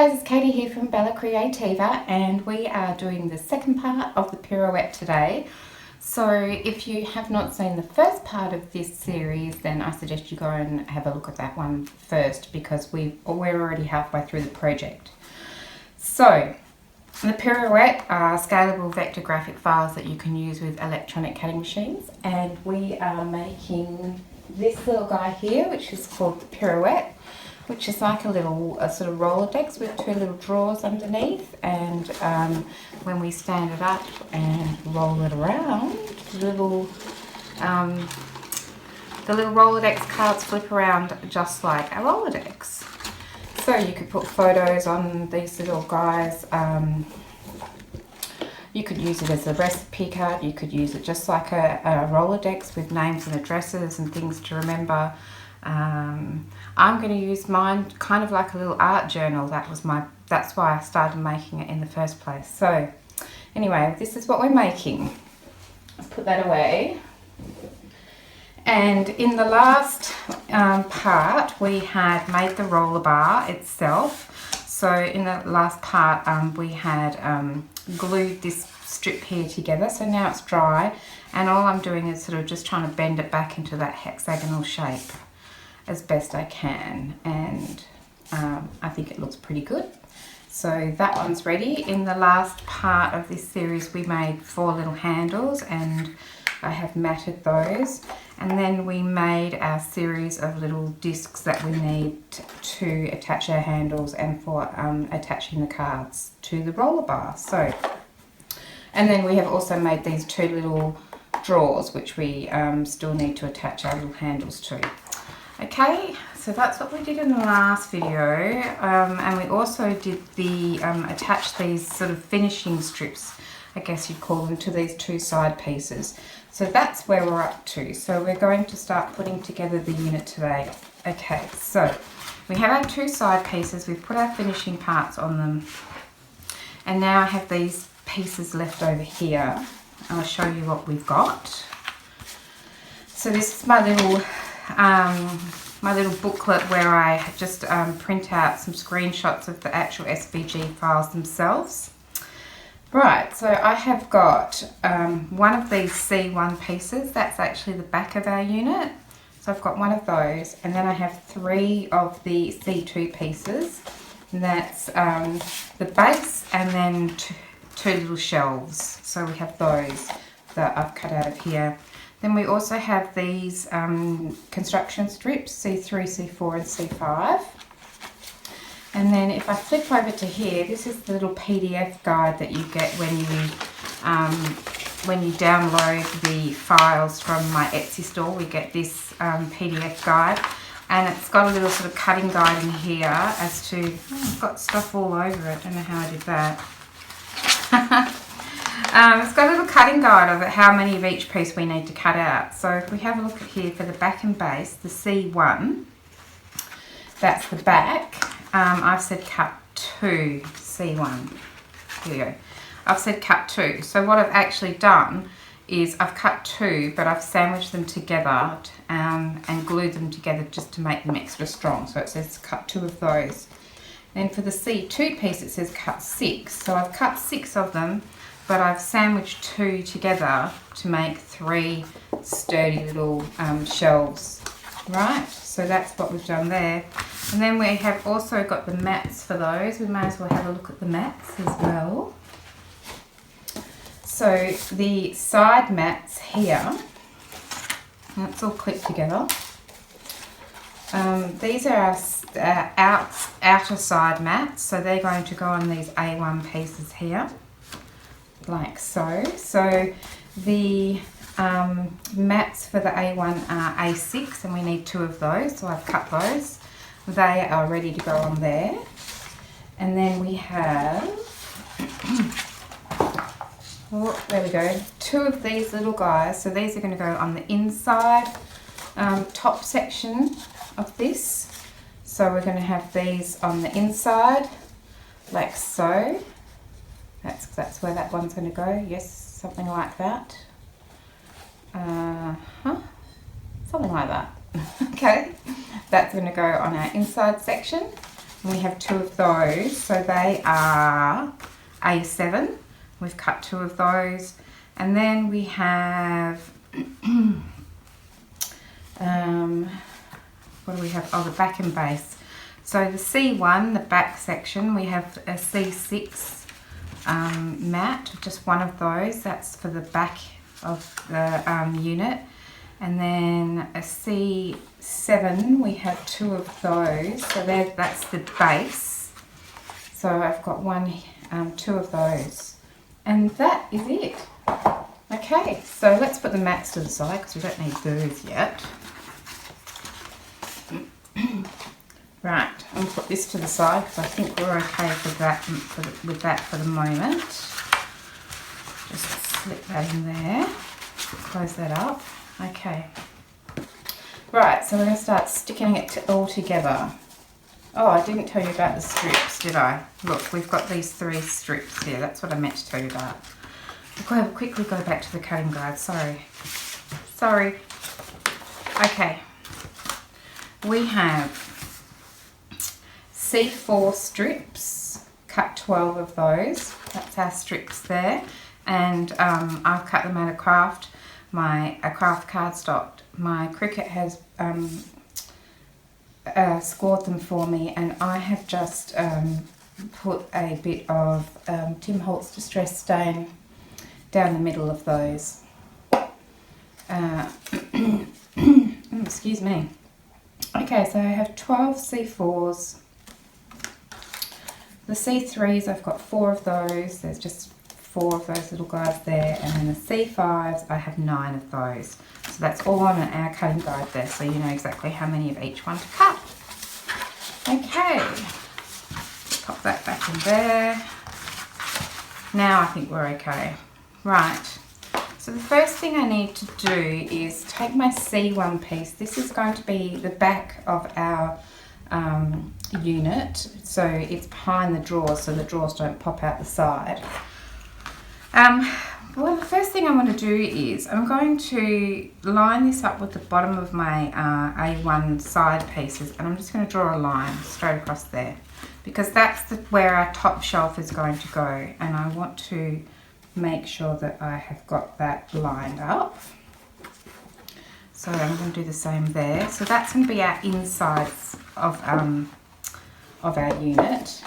guys, it's Katie here from BellaCreativa, and we are doing the second part of the Pirouette today. So if you have not seen the first part of this series, then I suggest you go and have a look at that one first, because we're already halfway through the project. So the Pirouette are scalable vector graphic files that you can use with electronic cutting machines, and we are making this little guy here, which is called the Pirouette, which is like a sort of Rolodex with two little drawers underneath, and when we stand it up and roll it around, the little Rolodex cards flip around just like a Rolodex. So you could put photos on these little guys. You could use it as a recipe card. You could use it just like a Rolodex with names and addresses and things to remember. I'm going to use mine kind of like a little art journal. That's why I started making it in the first place. So anyway, this is what we're making. Let's put that away. And in the last part, we had made the roller bar itself. So in the last part, we had glued this strip here together. So now it's dry, and all I'm doing is sort of just trying to bend it back into that hexagonal shape as best I can, and I think it looks pretty good. So that one's ready. In the last part of this series, we made 4 little handles, and I have matted those. And then we made our series of little discs that we need to attach our handles and for attaching the cards to the roller bar. So, and then we have also made these 2 little drawers, which we still need to attach our little handles to. Okay, so that's what we did in the last video, and we also did the attach these sort of finishing strips, I guess you'd call them, to these 2 side pieces. So that's where we're up to. So we're going to start putting together the unit today. Okay, so we have our 2 side pieces, we've put our finishing parts on them, and now I have these pieces left over here. I'll show you what we've got. So this is my little booklet where I just print out some screenshots of the actual SVG files themselves. Right, so I have got one of these C1 pieces. That's actually the back of our unit. So I've got one of those, and then I have 3 of the C2 pieces. And that's the base, and then 2 little shelves. So we have those that I've cut out of here. Then we also have these construction strips, C3, C4 and C5. And then if I flip over to here, this is the little PDF guide that you get when you download the files from my Etsy store. We get this PDF guide, and it's got a little sort of cutting guide in here as to, I've got stuff all over it, I don't know how I did that. It's got a little cutting guide of how many of each piece we need to cut out. So if we have a look at here for the back and base, the C1, that's the back. I've said cut 2, C1. Here we go. I've said cut 2. So what I've actually done is I've cut 2, but I've sandwiched them together and glued them together just to make them extra strong. So it says cut 2 of those. Then for the C2 piece, it says cut 6. So I've cut 6 of them, but I've sandwiched 2 together to make 3 sturdy little shelves, right? So that's what we've done there. And then we have also got the mats for those. We may as well have a look at the mats as well. So the side mats here, that's all clipped together. These are our outer side mats, so they're going to go on these A1 pieces here, like so. So the mats for the A1 are A6, and we need 2 of those, so I've cut those. They are ready to go on there. And then we have, oh, there we go, 2 of these little guys. So these are going to go on the inside top section of this. So we're going to have these on the inside, like so. That's where that one's going to go. Yes, something like that. Something like that. Okay, that's going to go on our inside section. We have 2 of those, so they are A7. We've cut 2 of those, and then we have what do we have? Oh, the back and base. So the C1, the back section, we have a C6 mat, just one of those. That's for the back of the unit. And then a C7, we have 2 of those. So that's the base. So I've got 2 of those. And that is it. Okay, so let's put the mats to the side because we don't need those yet. Right, I'll put this to the side because I think we're okay with that for the moment. Just slip that in there, close that up. Okay. Right, so we're going to start sticking it all together. Oh, I didn't tell you about the strips, did I? Look, we've got these 3 strips here. That's what I meant to tell you about. I'll quickly go back to the cutting guide. Sorry. Okay. We have C4 strips. Cut 12 of those. That's our strips there. And I've cut them out of craft. A craft cardstock. My Cricut has scored them for me, and I have just put a bit of Tim Holtz Distress Stain down the middle of those. Excuse me. Okay, so I have 12 C4s. The C3s, I've got 4 of those. There's just 4 of those little guys there. And then the C5s, I have 9 of those. So that's all on our cutting guide there, so you know exactly how many of each one to cut. Okay, pop that back in there. Now I think we're okay. Right, so the first thing I need to do is take my C1 piece. This is going to be the back of our unit, so it's behind the drawers so the drawers don't pop out the side. Well, the first thing I want to do is I'm going to line this up with the bottom of my A1 side pieces, and I'm just going to draw a line straight across there because that's where our top shelf is going to go, and I want to make sure that I have got that lined up. So I'm going to do the same there. So that's going to be our insides of our unit,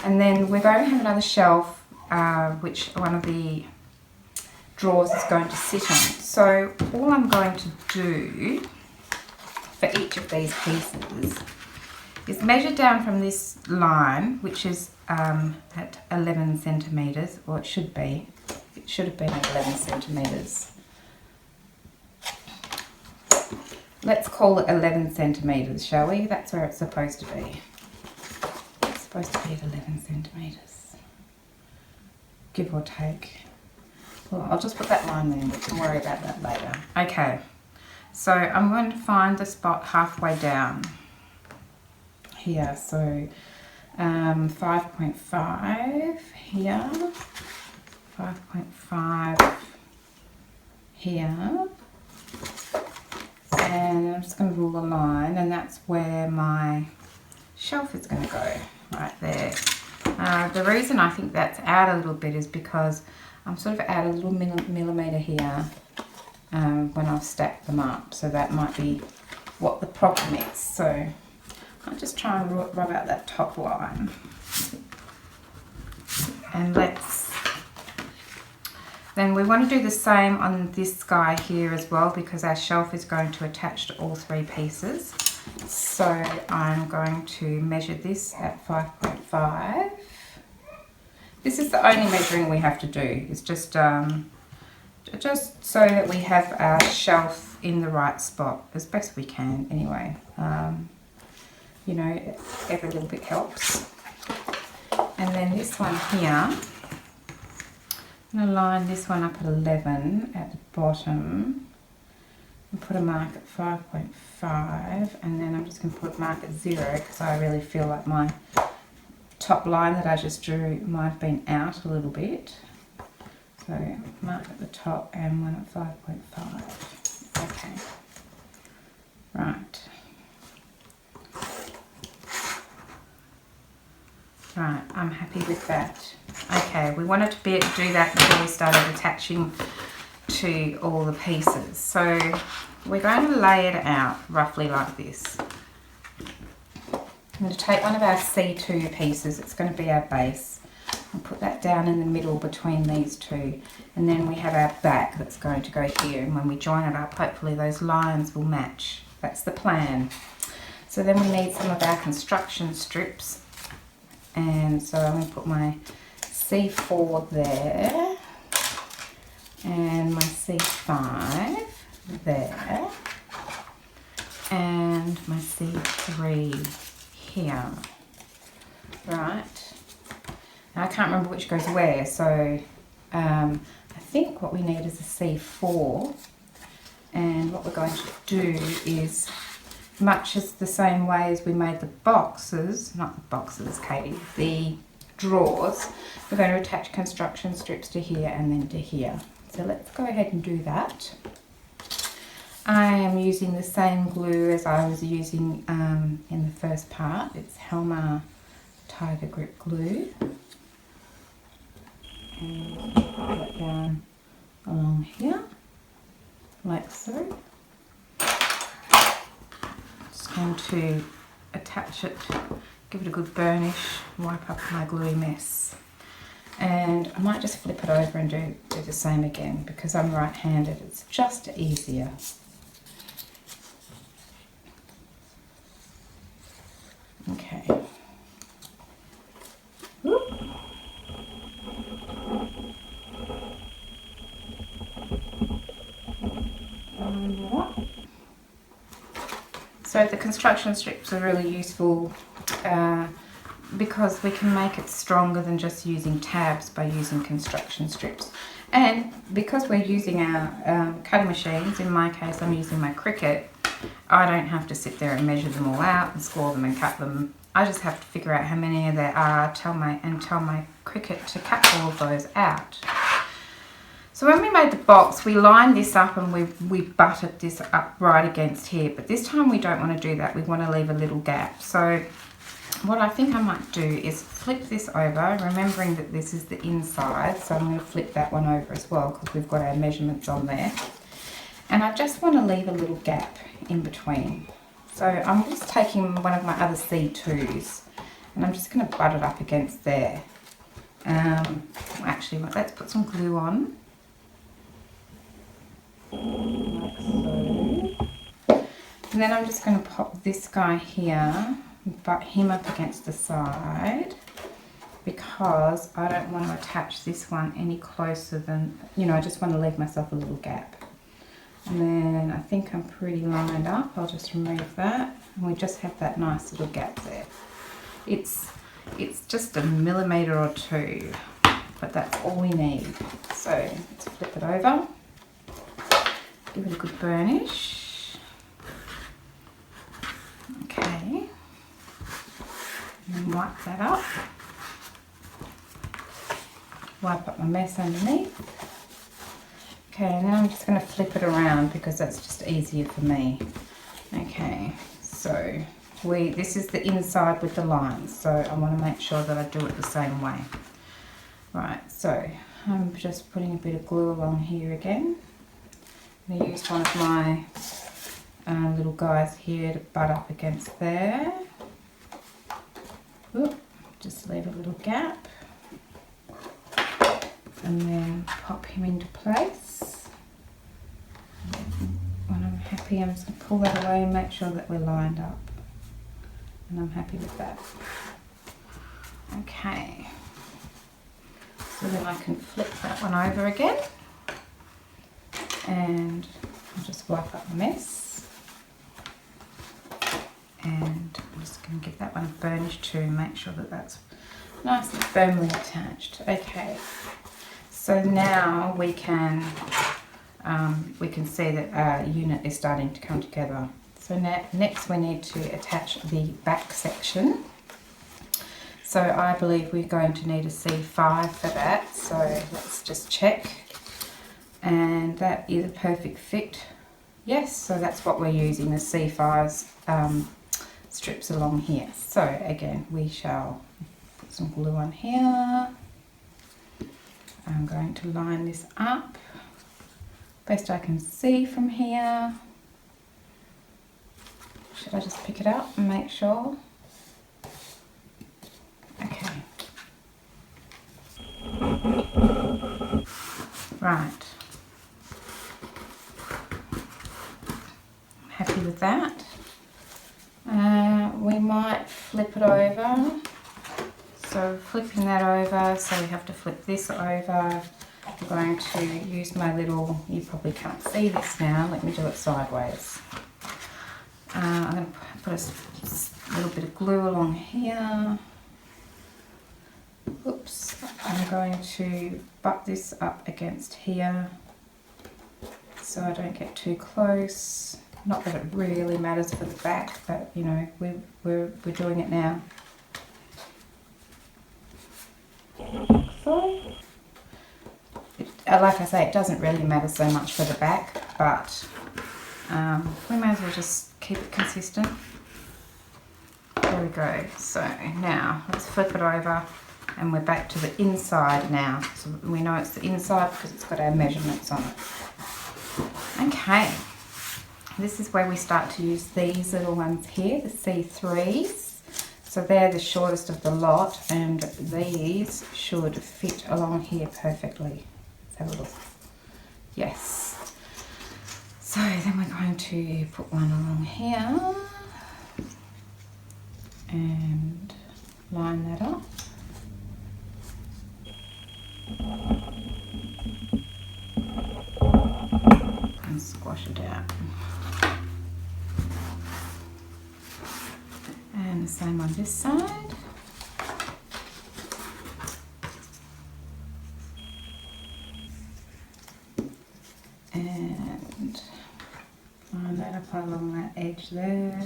and then we're going to have another shelf which one of the drawers is going to sit on. So all I'm going to do for each of these pieces is measure down from this line, which is at 11 centimetres, or it should be. It should have been at 11 centimetres. Let's call it 11 centimetres, shall we? That's where it's supposed to be. It's supposed to be at 11 centimetres, give or take. Well, I'll just put that line there. We can worry about that later. Okay, so I'm going to find the spot halfway down here. So 5.5 here, 5.5 here, and I'm just going to rule a line, and that's where my shelf is going to go, right there. The reason I think that's out a little bit is because I'm sort of out a little millimetre here when I've stacked them up, so that might be what the problem is. So I'll just try and rub out that top line, and then we want to do the same on this guy here as well, because our shelf is going to attach to all 3 pieces. So I'm going to measure this at 5.5. This is the only measuring we have to do. It's just so that we have our shelf in the right spot as best we can anyway. You know, every little bit helps. And then this one here, I'm going to line this one up at 11 at the bottom and put a mark at 5.5, and then I'm just going to put a mark at 0 because I really feel like my top line that I just drew might have been out a little bit. So mark at the top and one at 5.5. Okay, right. Right, I'm happy with that. Okay, we wanted to be able to do that before we started attaching to all the pieces. So we're going to lay it out roughly like this. I'm going to take one of our C2 pieces, it's going to be our base, and put that down in the middle between these two, and then we have our back that's going to go here, and when we join it up, hopefully those lines will match. That's the plan. So then we need some of our construction strips, and so I'm going to put my C4 there, and my C5 there, and my C3 here. Right, now I can't remember which goes where, so I think what we need is a C4, and what we're going to do is, much as the same way as we made the boxes, not the boxes, Katie, the drawers, we're going to attach construction strips to here and then to here. So let's go ahead and do that. I am using the same glue as I was using in the first part. It's Helmer Tiger Grip glue. And put it down along here, like so. Just going to attach it, give it a good burnish, wipe up my gluey mess. And I might just flip it over and do the same again, because I'm right-handed, it's just easier. Okay. Whoop. So the construction strips are really useful because we can make it stronger than just using tabs by using construction strips. And because we're using our cutting machines, in my case I'm using my Cricut, I don't have to sit there and measure them all out and score them and cut them. I just have to figure out how many there are, tell my Cricut to cut all of those out. So when we made the box, we lined this up and we butted this up right against here, but this time we don't want to do that. We want to leave a little gap. So what I think I might do is flip this over, remembering that this is the inside, so I'm going to flip that one over as well because we've got our measurements on there. And I just want to leave a little gap in between. So I'm just taking one of my other C2s and I'm just going to butt it up against there. Actually, let's put some glue on. Like so. And then I'm just going to pop this guy here, butt him up against the side, because I don't want to attach this one any closer than, I just want to leave myself a little gap. And then I think I'm pretty lined up. I'll just remove that, and we just have that nice little gap there. It's just a millimetre or two, but that's all we need. So let's flip it over, give it a good burnish. Okay, and then wipe that up. Wipe up my mess underneath. Okay, and then I'm just going to flip it around because that's just easier for me. Okay, so this is the inside with the lines, so I want to make sure that I do it the same way. Right, so I'm just putting a bit of glue along here again. I'm going to use one of my little guys here to butt up against there. Oop, just leave a little gap. And then pop him into place. When I'm happy, I'm just going to pull that away and make sure that we're lined up. And I'm happy with that. Okay. So then I can flip that one over again. And I'll just wipe up the mess. And I'm just going to give that one a burnish too and make sure that that's nice and firmly attached. Okay. So now we can see that our unit is starting to come together. So next we need to attach the back section. So I believe we're going to need a C5 for that. So let's just check. And that is a perfect fit. Yes, so that's what we're using, the C5's strips along here. So again, we shall put some glue on here. I'm going to line this up best I can see from here. Should I just pick it up and make sure? Okay. Right. Happy with that. We might flip it over. So flipping that over, so we have to flip this over. I'm going to use my little, you probably can't see this now, let me do it sideways. I'm going to put a little bit of glue along here. Oops, I'm going to butt this up against here so I don't get too close. Not that it really matters for the back, but you know, we're doing it now. So, like I say, it doesn't really matter so much for the back, but we may as well just keep it consistent. There we go. So now let's flip it over and we're back to the inside now. So we know it's the inside because it's got our measurements on it. Okay. This is where we start to use these little ones here, the C3s. So they're the shortest of the lot, and these should fit along here perfectly. Let's have a look. Yes. So then we're going to put one along here and line that up. And squash it out. And the same on this side. And line that up along that edge there.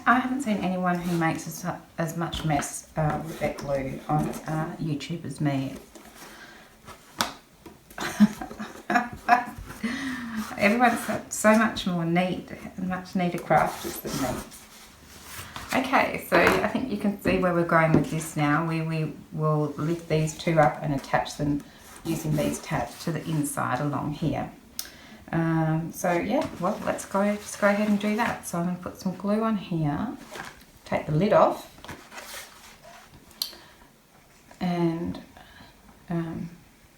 I haven't seen anyone who makes as much mess with their glue on YouTube as me. Everyone's got so much more neat and much neater crafters than me. Okay, so I think you can see where we're going with this now. We will lift these two up and attach them using these tabs to the inside along here. So yeah, well, just go ahead and do that. So I'm going to put some glue on here, take the lid off, and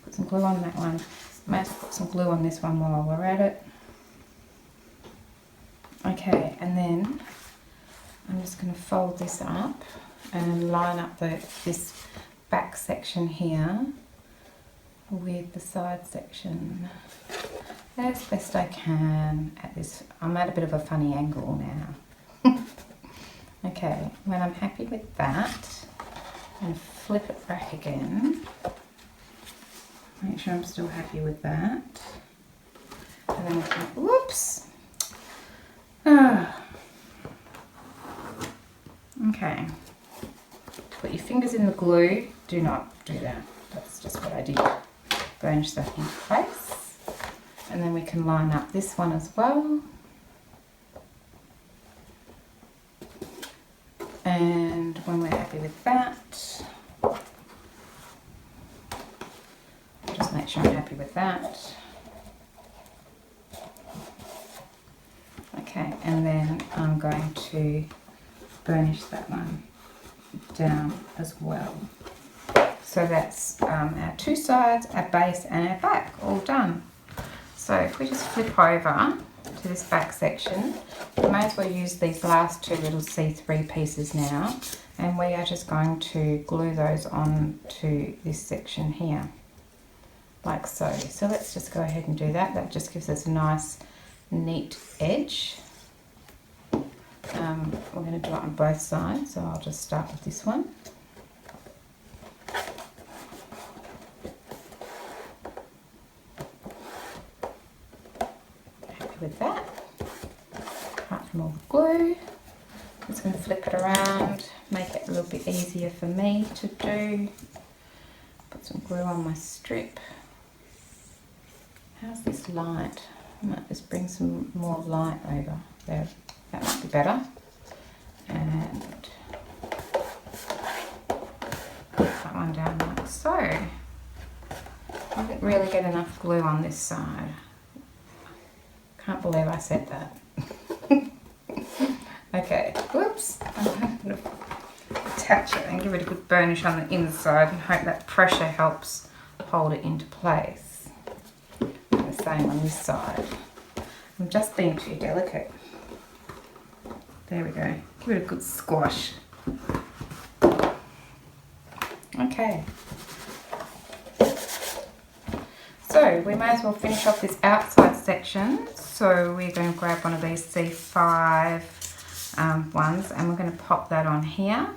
put some glue on that one. Might have to put some glue on this one while we're at it. Okay, and then I'm just going to fold this up and line up this back section here with the side section as best I can at this. I'm at a bit of a funny angle now. Okay, when I'm happy with that, I'm going to flip it back again. Make sure I'm still happy with that. And then we can, whoops. Okay. Put your fingers in the glue. Do not do that. That's just what I did. Burnish that into place. And then we can line up this one as well. And when we're happy with that, just make sure I'm happy with that. Okay, and then I'm going to burnish that one down as well. So that's our two sides, our base and our back all done. So if we just flip over to this back section, we may as well use these last two little C3 pieces now, and we are just going to glue those on to this section here, like so. So let's just go ahead and do that. That just gives us a nice neat edge. We're going to do it on both sides, so I'll just start with this one. Happy with that. Apart from all the glue, I'm just going to flip it around, make it a little bit easier for me to do. Put some glue on my strip. How's this light? I might just bring some more light over there. That might be better. And put that one down like so. I didn't really get enough glue on this side. Can't believe I said that. Okay, whoops. I'm going to attach it and give it a good burnish on the inside and hope that pressure helps hold it into place. And the same on this side. I'm just being too delicate. There we go. Give it a good squash. Okay. So we may as well finish off this outside section. So we're going to grab one of these C5 ones and we're going to pop that on here.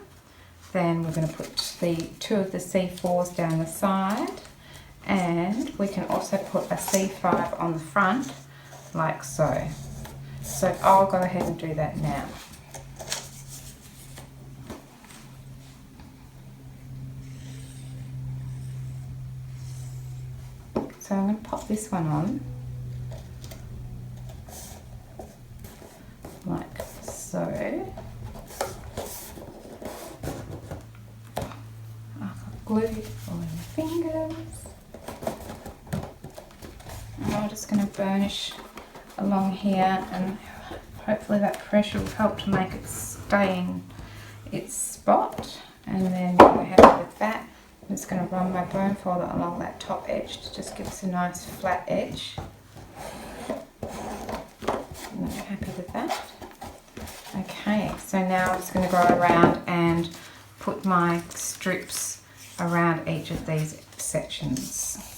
Then we're going to put the two of the C4s down the side, and we can also put a C5 on the front like so. So I'll go ahead and do that now. So I'm going to pop this one on like so. I've got glue all in my fingers. And I'm just going to burnish along here, and hopefully that pressure will help to make it stay in its spot. And then we're happy with that. I'm just going to run my bone folder along that top edge to just give us a nice flat edge. And I'm happy with that. Okay, so now I'm just going to go around and put my strips around each of these sections.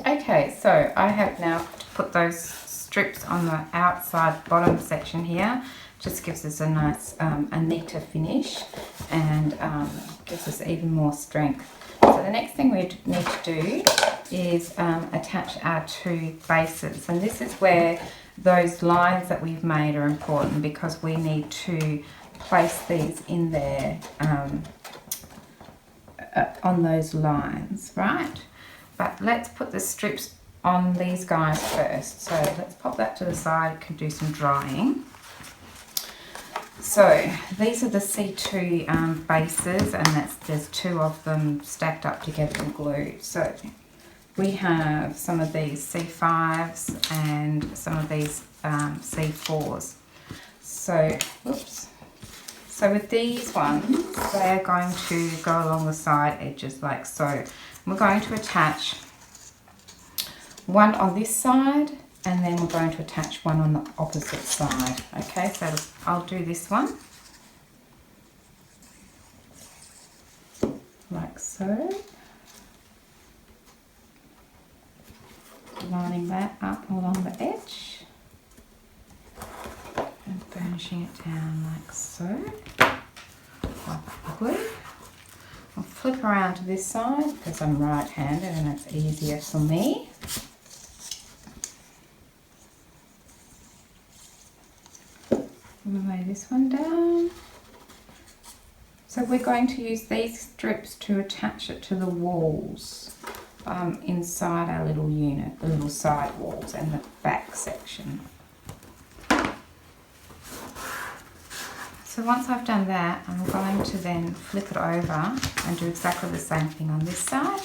Okay, so I have now put those strips on the outside bottom section here. Just gives us a nice, a neater finish, and gives us even more strength. So the next thing we need to do is attach our two bases, and this is where those lines that we've made are important, because we need to place these in there on those lines, right? But let's put the strips on these guys first. So let's pop that to the side, it can do some drying. So these are the C2 bases, and there's two of them stacked up together and glued. So we have some of these C5s and some of these C4s. So, whoops. So with these ones, they're going to go along the side edges like so. We're going to attach one on this side, and then we're going to attach one on the opposite side. Okay, so I'll do this one like so, lining that up along the edge. pushing it down like so. Wipe up the glue. I'll flip around to this side because I'm right-handed and it's easier for me. I'm going to lay this one down. So we're going to use these strips to attach it to the walls inside our little unit, the little side walls and the back section. So once I've done that, I'm going to then flip it over and do exactly the same thing on this side.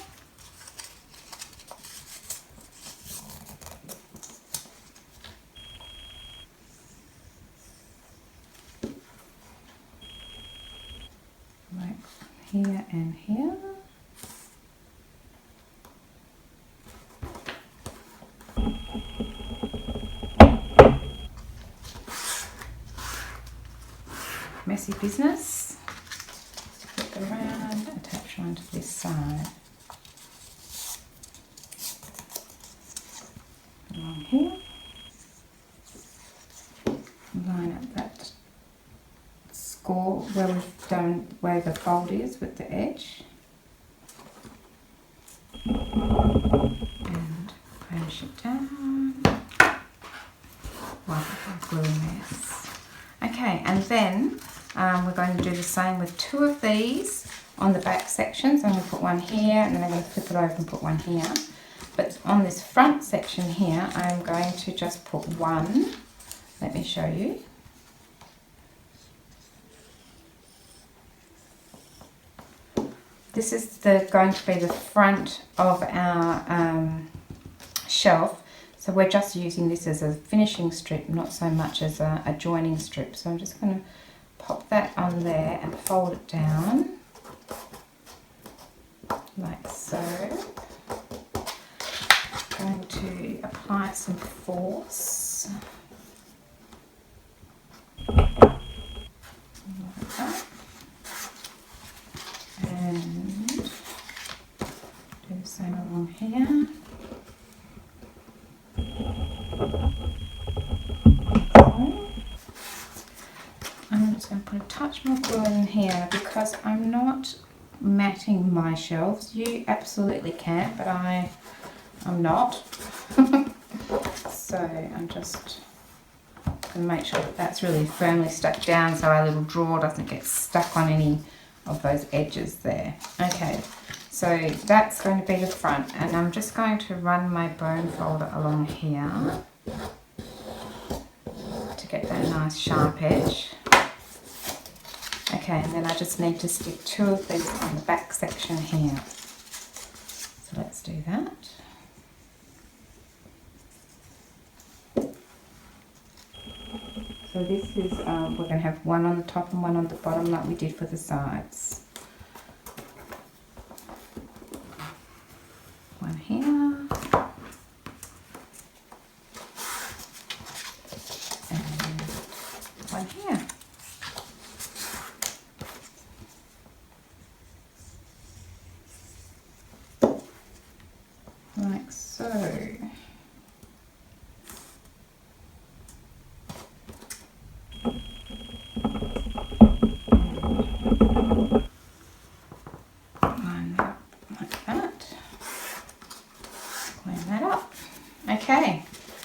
Like here and here. Messy business. Flip it around, attach one to this side. Along here. Line up that score where we've done where the fold is with the edge. And finish it down. Wipe up our glue mess. Okay, and then we're going to do the same with two of these on the back section. So I'm going to put one here and then I'm going to flip it over and put one here. But on this front section here, I'm going to just put one. Let me show you. This is going to be the front of our shelf. So we're just using this as a finishing strip, not so much as a joining strip. So I'm just going to pop that on there and fold it down like so. I'm going to apply some force. Like that. And do the same along here. I'm just going to put a touch more glue in here because I'm not matting my shelves. You absolutely can, but I'm not. So I'm just going to make sure that that's really firmly stuck down so our little drawer doesn't get stuck on any of those edges there. Okay, so that's going to be the front, and I'm just going to run my bone folder along here to get that nice sharp edge. Okay, and then I just need to stick two of these on the back section here. So let's do that. So this is, we're going to have one on the top and one on the bottom like we did for the sides. One here. And one here. Like so. Line that up like that. Clean that up. Okay,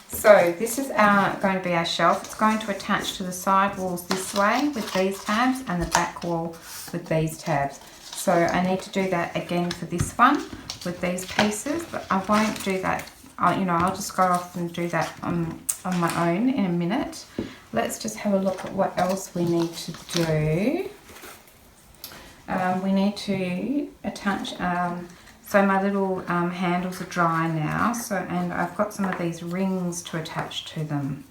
so this is going to be our shelf. It's going to attach to the side walls this way with these tabs and the back wall with these tabs. So I need to do that again for this one with these pieces, but I won't do that. I'll just go off and do that on my own in a minute. Let's just have a look at what else we need to do. We need to attach, so my little handles are dry now, and I've got some of these rings to attach to them.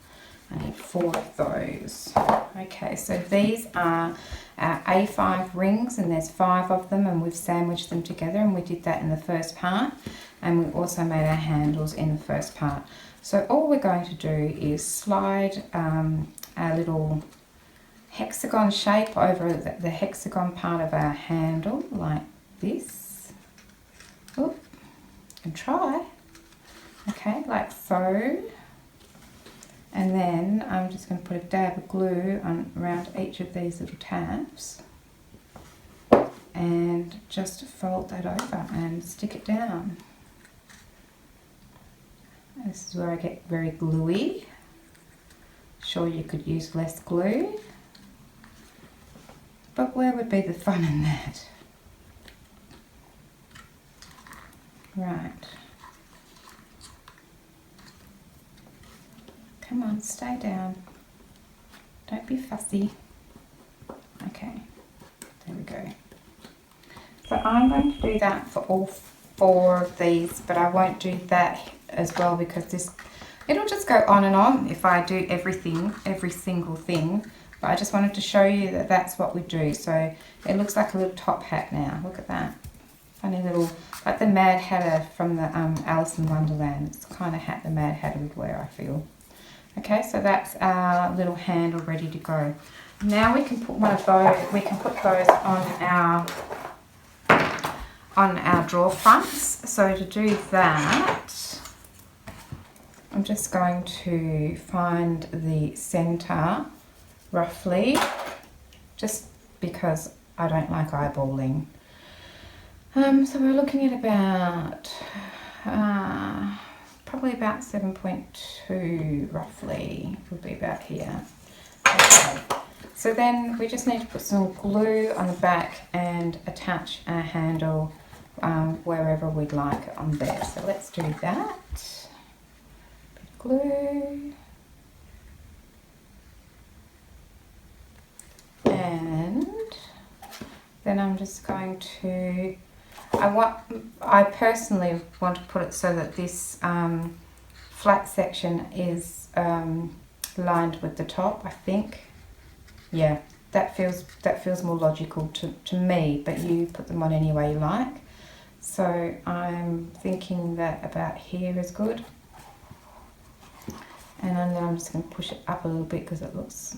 I need 4 of those. Okay, so these are our A5 rings, and there's 5 of them, and we've sandwiched them together, and we did that in the first part, and we also made our handles in the first part. So all we're going to do is slide our little hexagon shape over the hexagon part of our handle like this. Oop, and try. Okay, like so. And then I'm just going to put a dab of glue on around each of these little tabs and just fold that over and stick it down. This is where I get very gluey. Sure, you could use less glue, but where would be the fun in that? Right. Come on, stay down. Don't be fussy. Okay, there we go. So I'm going to do that for all 4 of these, but I won't do that as well because it'll just go on and on if I do everything, every single thing. But I just wanted to show you that that's what we do. So it looks like a little top hat now. Look at that. Funny little, like the Mad Hatter from the Alice in Wonderland. It's the kind of hat the Mad Hatter would wear, I feel. Okay, so that's our little handle ready to go. Now we can put one of those, we can put those on our drawer fronts. So to do that, I'm just going to find the center roughly, just because I don't like eyeballing. So we're looking at about probably about 7.2 roughly, would be about here. Okay. So then we just need to put some glue on the back and attach our handle wherever we'd like it on there. So let's do that. Bit of glue. And then I'm just going to, I personally want to put it so that this flat section is lined with the top, I think. Yeah, that feels more logical to me, but you put them on any way you like. So I'm thinking that about here is good. And then I'm just going to push it up a little bit because that looks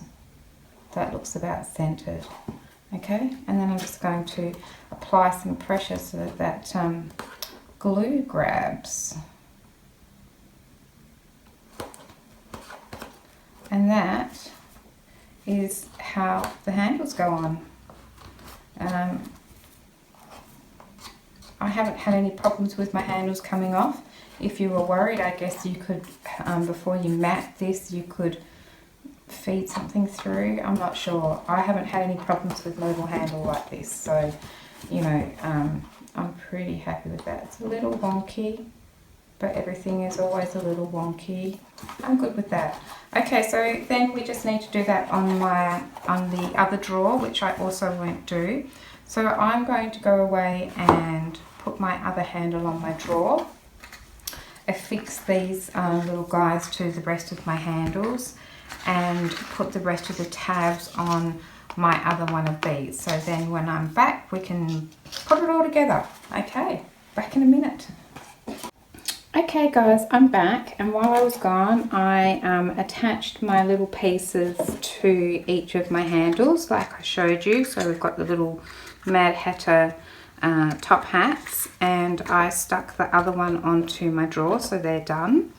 about centered. Okay, and then I'm just going to apply some pressure so that glue grabs. And that is how the handles go on. I haven't had any problems with my handles coming off. If you were worried, I guess you could, before you mat this, you could feed something through. I'm not sure. I haven't had any problems with mobile handle like this, so you know, I'm pretty happy with that. It's a little wonky, but everything is always a little wonky. I'm good with that. Okay, so then we just need to do that on the other drawer, which I also won't do. So I'm going to go away and put my other handle on my drawer, affix these little guys to the rest of my handles, and put the rest of the tabs on my other one of these. So then when I'm back, we can put it all together. Okay, back in a minute. Okay guys, I'm back, and while I was gone, I attached my little pieces to each of my handles like I showed you. So we've got the little Mad Hatter top hats, and I stuck the other one onto my drawer, so they're done.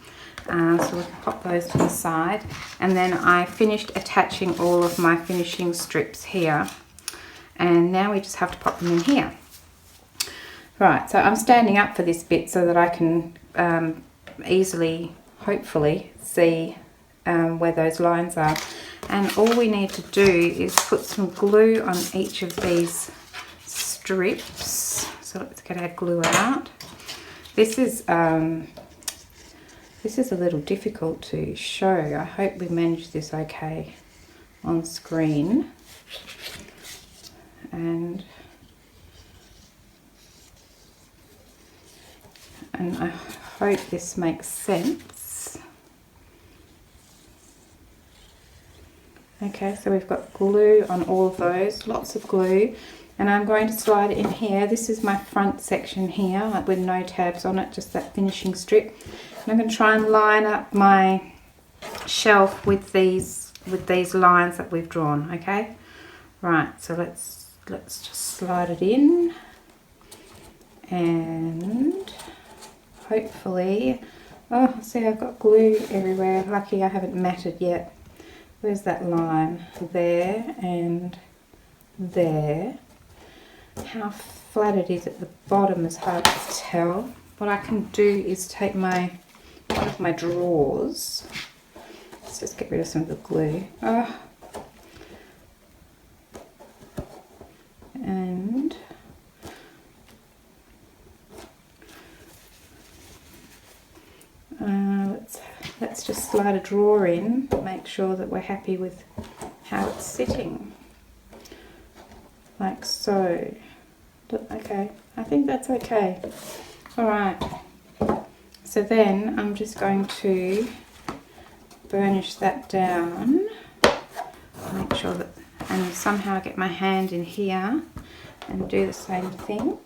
So we can pop those to the side, and then I finished attaching all of my finishing strips here, and now we just have to pop them in here. Right, so I'm standing up for this bit so that I can easily, hopefully, see where those lines are. And all we need to do is put some glue on each of these strips. So let's get our glue out. This is a little difficult to show. I hope we managed this okay on screen. And I hope this makes sense. Okay, so we've got glue on all of those, lots of glue, and I'm going to slide it in here. This is my front section here, like with no tabs on it, just that finishing strip. And I'm going to try and line up my shelf with these lines that we've drawn. Okay, right. So let's just slide it in, and hopefully, Oh, see, I've got glue everywhere. Lucky I haven't matted yet. Where's that line? There and there. How flat it is at the bottom is hard to tell. What I can do is take one of my drawers. Let's just get rid of some of the glue. Oh. And let's just slide a drawer in, make sure that we're happy with how it's sitting. Like so. Okay, I think that's okay. Alright, so then I'm just going to burnish that down, make sure that, and somehow get my hand in here and do the same thing.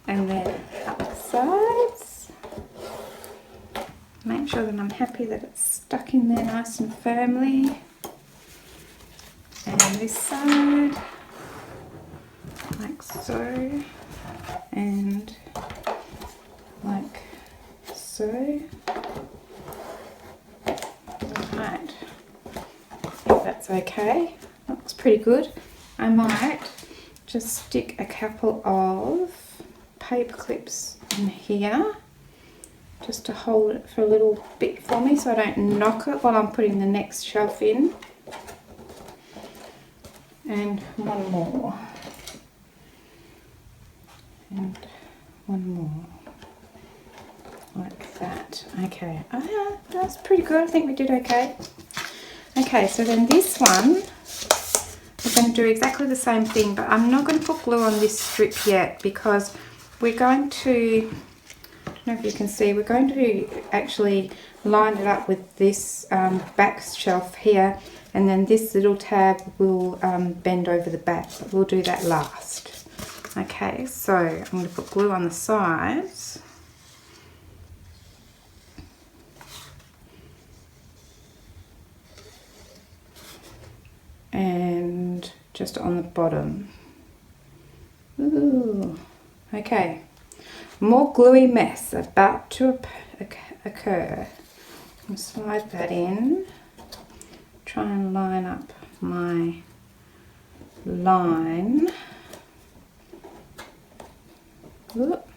And then up the sides, make sure that I'm happy that it's stuck in there nice and firmly. And this side, like so, and like so. Right, I think that's okay. Looks pretty good. I might just stick a couple of paper clips in here just to hold it for a little bit for me so I don't knock it while I'm putting the next shelf in. And one more. And one more. Like that. Okay. Oh yeah, that's pretty good. I think we did okay. Okay, so then this one, we're going to do exactly the same thing, but I'm not going to put glue on this strip yet because we're going to, I don't know if you can see, we're going to actually line it up with this back shelf here, and then this little tab will bend over the back, but we'll do that last. Okay, so I'm going to put glue on the sides. And just on the bottom. Ooh, okay. More gluey mess about to occur. I'll slide that in. Try and line up my line. Whoop.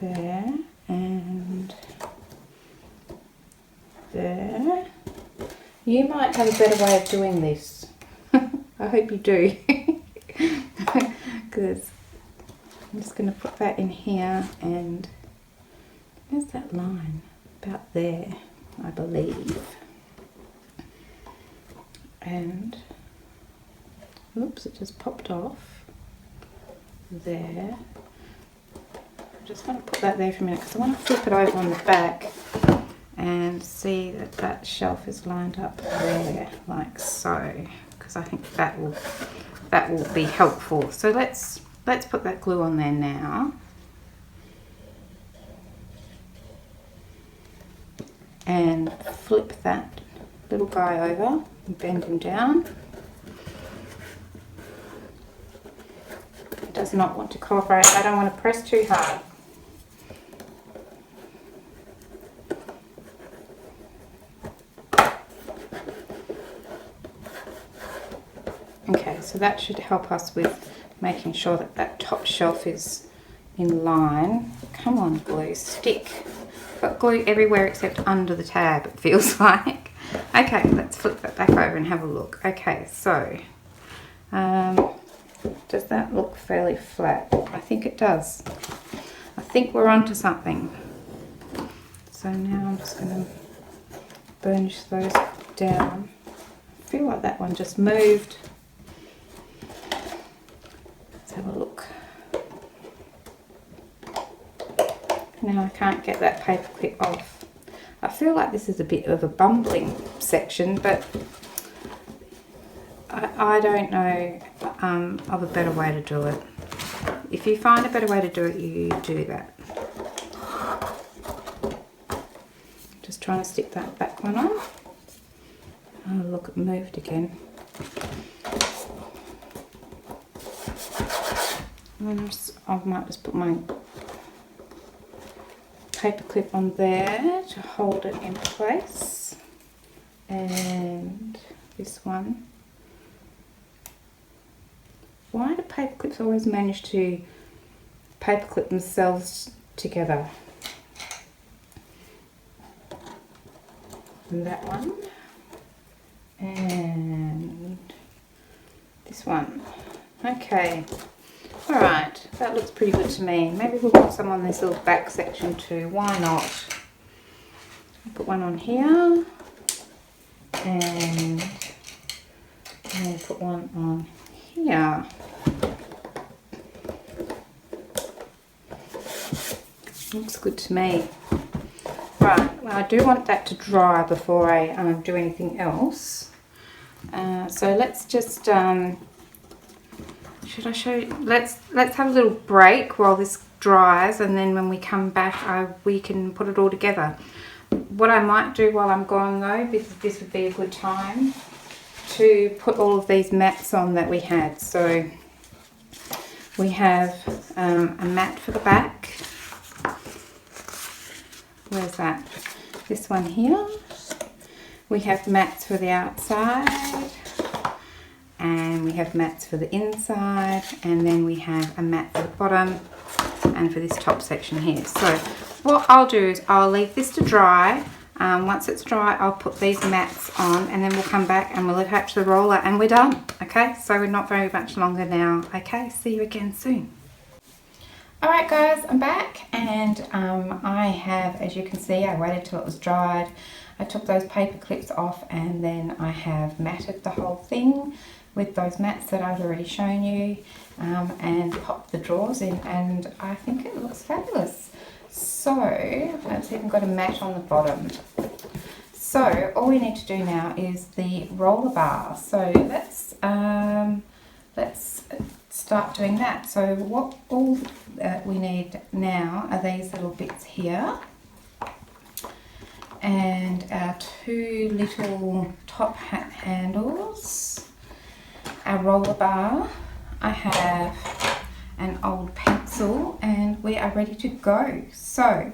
There and there. You might have a better way of doing this. I hope you do. Because I'm just going to put that in here, and where's that line? About there, I believe. And oops, it just popped off there. I'm just going to put that there for a minute because I want to flip it over on the back and see that that shelf is lined up there like so, because I think that will be helpful. So let's put that glue on there now. And flip that little guy over and bend him down. It does not want to cooperate. I don't want to press too hard. Okay, so that should help us with making sure that that top shelf is in line. Come on, glue, stick. Got glue everywhere except under the tab, it feels like. Okay, let's flip that back over and have a look. Okay, so does that look fairly flat? I think it does. I think we're onto something. So now I'm just going to burnish those down. I feel like that one just moved. Let's have a look. Now I can't get that paper clip off. I feel like this is a bit of a bumbling section, but I don't know of a better way to do it. If you find a better way to do it, you do that. Just trying to stick that back one on. Oh look, it moved again. I might just put my paper clip on there to hold it in place, and this one. Why do paper clips always manage to paper clip themselves together? And that one, and this one. Okay. Alright, that looks pretty good to me. Maybe we'll put some on this little back section too. Why not? I'll put one on here. And I'll put one on here. Looks good to me. Right, well I do want that to dry before I do anything else. So let's just... should I show you? Let's have a little break while this dries, and then when we come back we can put it all together. What I might do while I'm gone though, because this would be a good time to put all of these mats on that we had. So we have a mat for the back. Where's that? This one here. We have mats for the outside. And we have mats for the inside, and then we have a mat for the bottom and for this top section here. So what I'll do is I'll leave this to dry. Once it's dry, I'll put these mats on, and then we'll come back and we'll attach the roller and we're done. Okay, so we're not very much longer now. Okay, see you again soon. Alright guys, I'm back, and I have, as you can see, I waited till it was dried. I took those paper clips off, and then I have matted the whole thing with those mats that I've already shown you, and popped the drawers in, and I think it looks fabulous. So it's even got a mat on the bottom. So all we need to do now is the roller bar. So let's start doing that. So what all we need now are these little bits here, and our two little top hat handles, our roller bar. I have an old pencil, and we are ready to go. So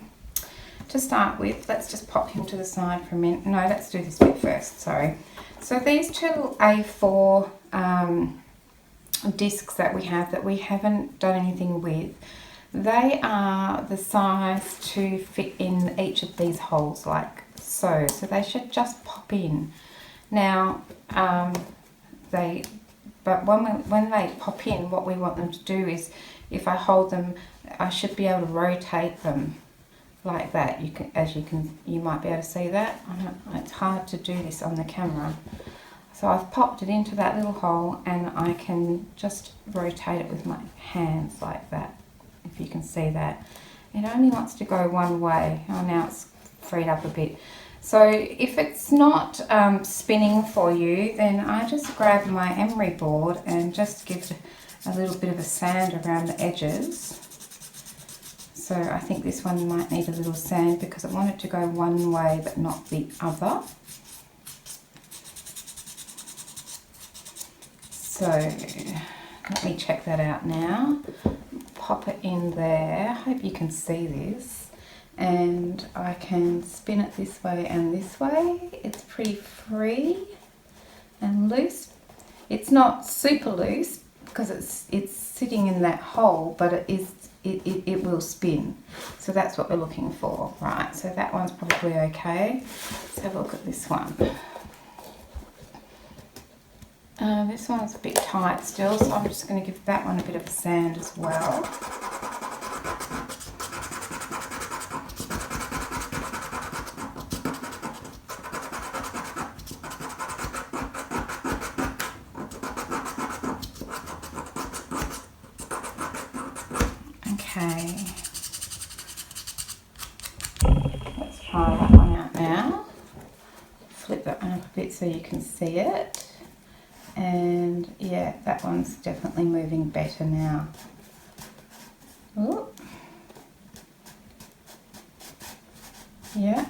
to start with, let's just pop him to the side for a minute. No, let's do this bit first, sorry. So these two little A4 discs that we have that we haven't done anything with, they are the size to fit in each of these holes like so. So they should just pop in. Now, but when they pop in, what we want them to do is, if I hold them, I should be able to rotate them like that. You might be able to see that. It's hard to do this on the camera. So I've popped it into that little hole, and I can just rotate it with my hands like that, if you can see that. It only wants to go one way. Oh, now it's freed up a bit. So if it's not spinning for you, then I just grab my emery board and just give it a little bit of a sand around the edges. So I think this one might need a little sand because I want it to go one way but not the other. So let me check that out now. Pop it in there. I hope you can see this. And I can spin it this way and this way. It's pretty free and loose. It's not super loose because it's sitting in that hole, but it will spin. So that's what we're looking for, right? So that one's probably okay. Let's have a look at this one. This one's a bit tight still, so I'm just going to give that one a bit of a sand as well. Okay, let's try that one out now. Flip that one up a bit so you can see it. And yeah, that one's definitely moving better now. Ooh. Yeah.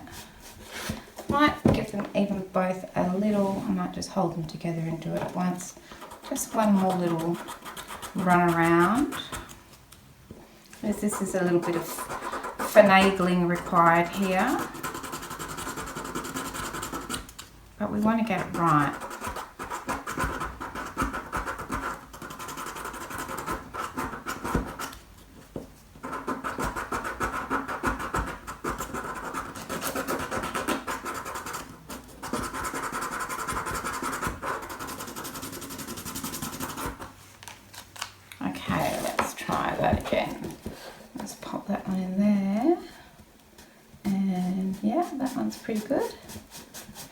Might give them even both a little, I might just hold them together and do it at once. Just one more little run around. This is a little bit of finagling required here, but we want to get it right. Okay, let's try that again. Let's pop that one in there. And yeah, that one's pretty good.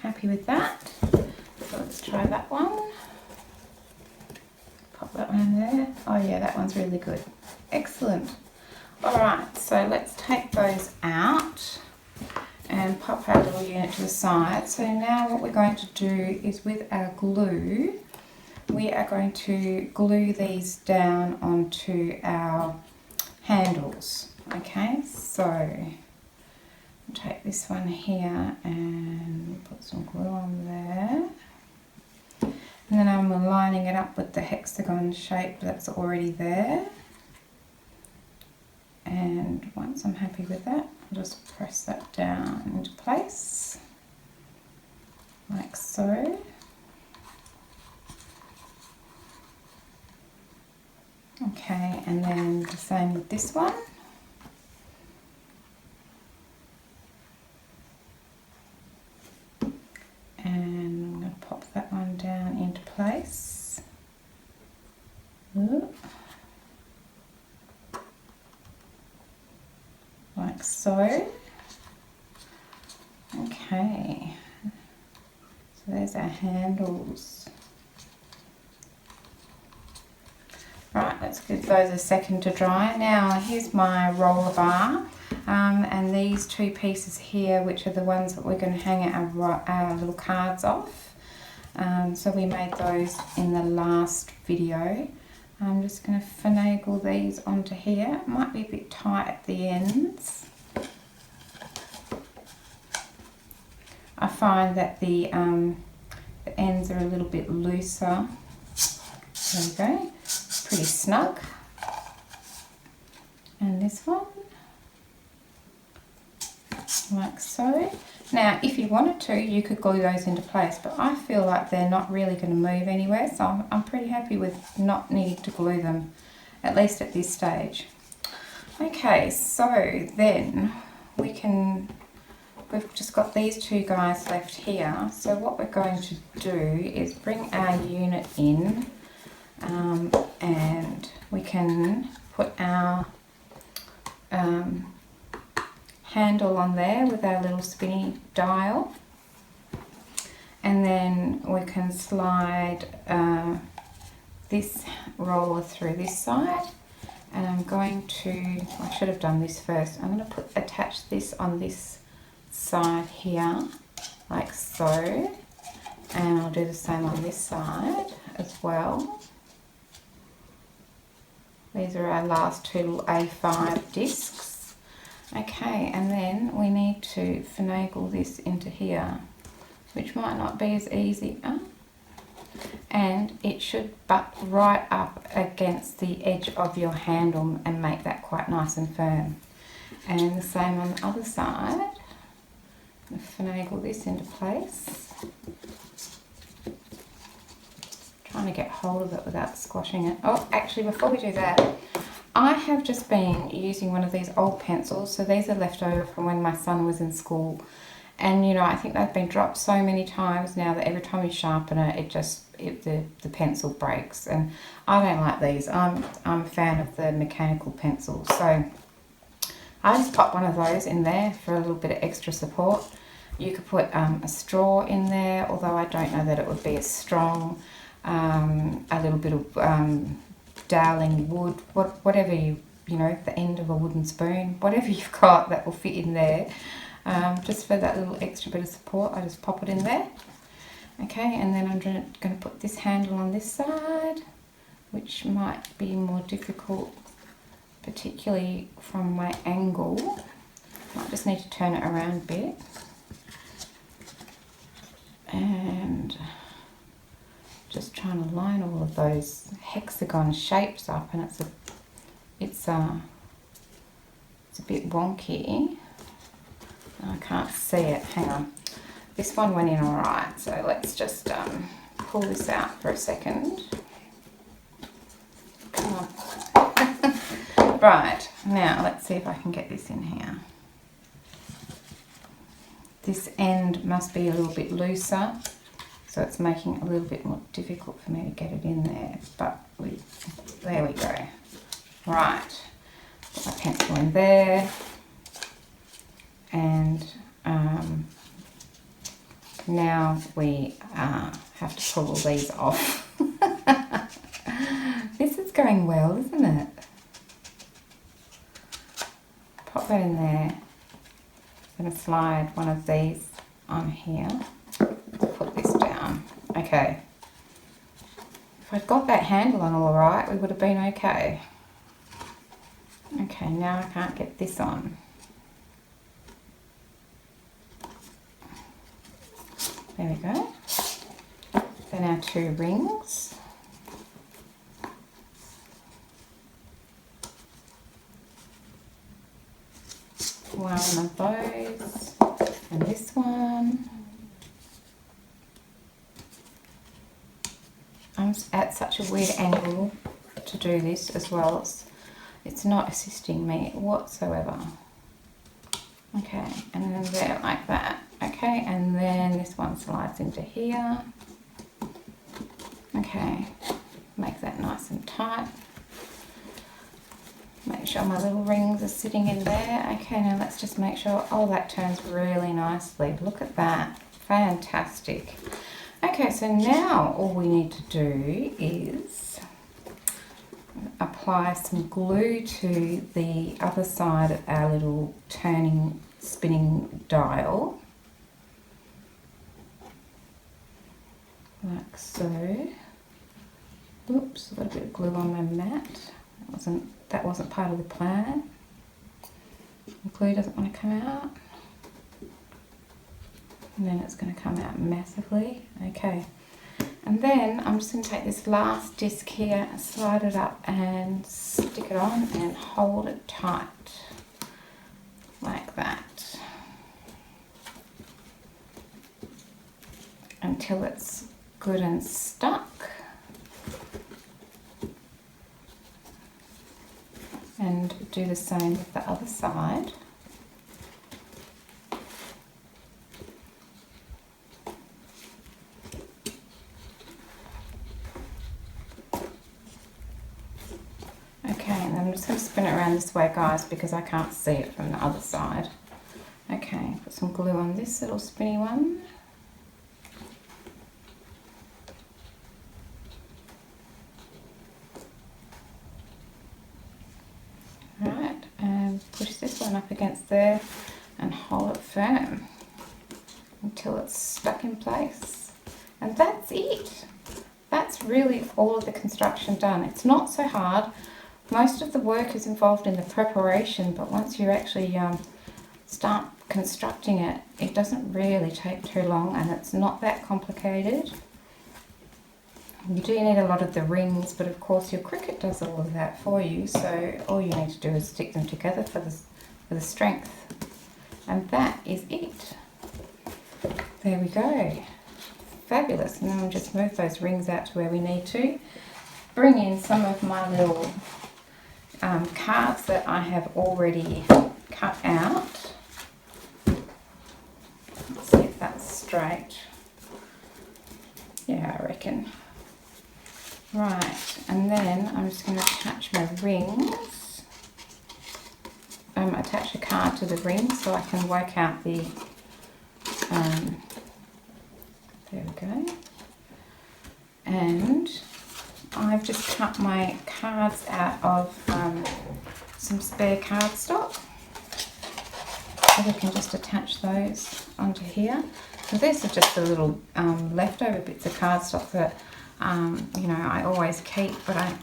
Happy with that. So let's try that one. Pop that one in there. Oh yeah, that one's really good. Excellent. Alright, so let's take those out and pop our little unit to the side. So now what we're going to do is with our glue, we are going to glue these down onto our handles. Okay, so take this one here and put some glue on there. And then I'm lining it up with the hexagon shape that's already there. And once I'm happy with that, I'll just press that down into place, like so. Okay, and then the same with this one. And I'm going to pop that one down into place. Ooh. Like so. Okay, so there's our handles. Right, let's give those a second to dry. Now here's my roller bar, and these two pieces here, which are the ones that we're going to hang our little cards off. So we made those in the last video. I'm just going to finagle these onto here. It might be a bit tight at the ends. I find that the ends are a little bit looser. There we go. Pretty snug. And this one, like so. Now if you wanted to, you could glue those into place, but I feel like they're not really going to move anywhere, so I'm pretty happy with not needing to glue them, at least at this stage. Okay, so then we've just got these two guys left here, so what we're going to do is bring our unit in. And we can put our handle on there with our little spinny dial, and then we can slide this roller through this side, and I'm going to, I should have done this first, I'm going to attach this on this side here like so, and I'll do the same on this side as well. These are our last two little A5 discs. Okay, and then we need to finagle this into here, which might not be as easy. And it should butt right up against the edge of your handle and make that quite nice and firm. And the same on the other side. Finagle this into place. Trying to get hold of it without squashing it. Oh, actually before we do that, I have just been using one of these old pencils. So these are left over from when my son was in school. And you know, I think they've been dropped so many times now that every time you sharpen it, the pencil breaks. And I don't like these. I'm a fan of the mechanical pencils. So I just pop one of those in there for a little bit of extra support. You could put a straw in there, although I don't know that it would be as strong. A little bit of doweling wood, whatever you know, the end of a wooden spoon, whatever you've got that will fit in there. Just for that little extra bit of support, I just pop it in there. Okay, and then I'm going to put this handle on this side, which might be more difficult, particularly from my angle. Might just need to turn it around a bit. And just trying to line all of those hexagon shapes up, and it's it's a bit wonky. I can't see it. Hang on. This one went in all right, so let's just pull this out for a second. Come on. Right, now let's see if I can get this in here. This end must be a little bit looser, so it's making it a little bit more difficult for me to get it in there, but there we go. Right, put my pencil in there, and now we have to pull all these off. This is going well, isn't it? Pop that in there. I'm going to slide one of these on here. Put this down. Okay. If I'd got that handle on all right, we would have been okay. Okay, now I can't get this on. There we go. Then our 2 rings. One of those, and this one. I'm at such a weird angle to do this as well. It's not assisting me whatsoever. Okay, and then there like that. Okay, and then this one slides into here. Okay, make that nice and tight. Make sure my little rings are sitting in there. Okay, now let's just make sure, oh, that turns really nicely. Look at that, fantastic. Okay, so now all we need to do is apply some glue to the other side of our little spinning dial. Like so. Oops, a little bit of glue on my mat. That wasn't part of the plan. The glue doesn't want to come out. And then it's going to come out massively. Okay. And then I'm just going to take this last disc here, slide it up and stick it on and hold it tight. Like that. Until it's good and stuck. And do the same with the other side. Okay, and then I'm just going to spin it around this way, guys, because I can't see it from the other side. Okay, put some glue on this little spinny one. Push this one up against there and hold it firm until it's stuck in place. And that's it. That's really all of the construction done. It's not so hard. Most of the work is involved in the preparation, but once you actually start constructing it, it doesn't really take too long, and it's not that complicated. You do need a lot of the rings, but of course your Cricut does all of that for you, so all you need to do is stick them together for the strength. And that is it. There we go. Fabulous. And then we'll just move those rings out to where we need to. Bring in some of my little cards that I have already cut out. Let's see if that's straight. Yeah, I reckon. Right, and then I'm just going to attach my rings. Attach a card to the rings so I can work out the, there we go. And I've just cut my cards out of some spare cardstock. So we can just attach those onto here. So these are just the little leftover bits of cardstock that you know, I always keep, but I,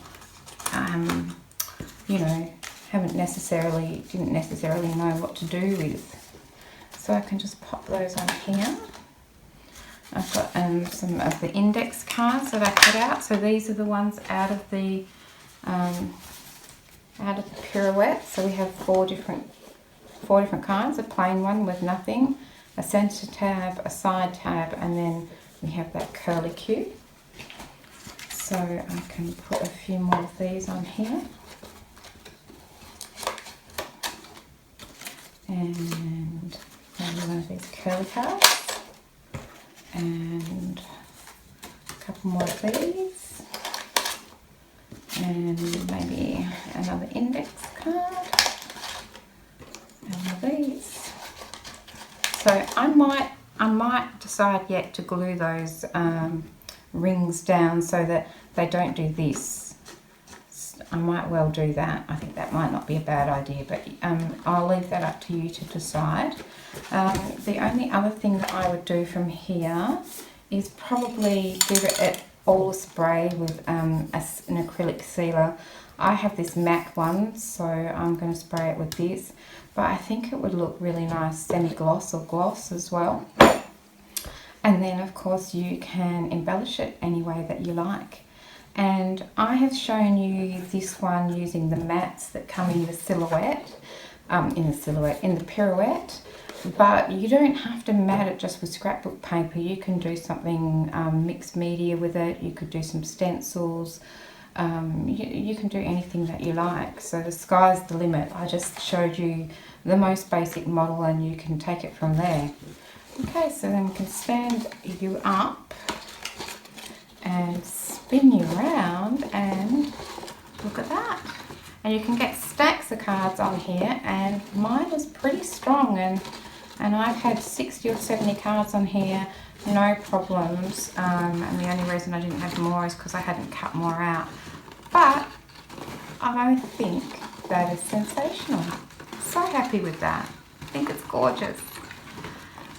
you know, didn't necessarily know what to do with. So I can just pop those on here. I've got some of the index cards that I cut out. So these are the ones out of the Pirouette. So we have 4 different 4 different kinds, a plain one with nothing, a centre tab, a side tab, and then we have that curly cue. So I can put a few more of these on here. And maybe one of these curly cards. And a couple more of these. And maybe another index card. And one of these. So I might decide yet to glue those rings down so that they don't do this. I might well do that. I think that might not be a bad idea, but I'll leave that up to you to decide. The only other thing that I would do from here is probably give it all a spray with an acrylic sealer. I have this MAC one, so I'm going to spray it with this, but I think it would look really nice semi-gloss or gloss as well. And then of course you can embellish it any way that you like. And I have shown you this one using the mats that come in the silhouette, in the Pirouette, but you don't have to mat it just with scrapbook paper. You can do something mixed media with it. You could do some stencils. You can do anything that you like. So the sky's the limit. I just showed you the most basic model and you can take it from there. Okay, so then we can stand you up and spin you around and look at that. And you can get stacks of cards on here, and mine is pretty strong, and I've had 60 or 70 cards on here, no problems. And the only reason I didn't have more is because I hadn't cut more out. But I think that is sensational. So happy with that. I think it's gorgeous.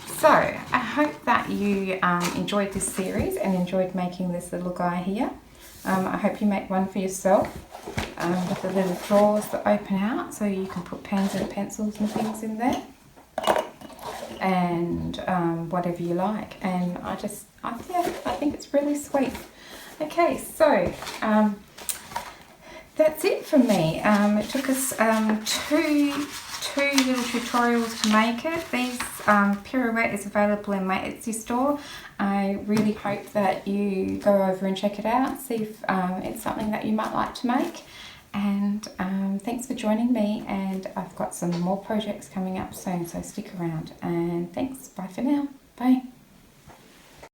So I hope that you enjoyed this series and enjoyed making this little guy here. I hope you make one for yourself with the little drawers that open out so you can put pens and pencils and things in there. And whatever you like. And I think it's really sweet. Okay, so that's it from me. It took us two little tutorials to make it. These Pirouette is available in my Etsy store. I really hope that you go over and check it out, see if it's something that you might like to make. And thanks for joining me, and I've got some more projects coming up soon, so stick around. And thanks, bye for now. Bye.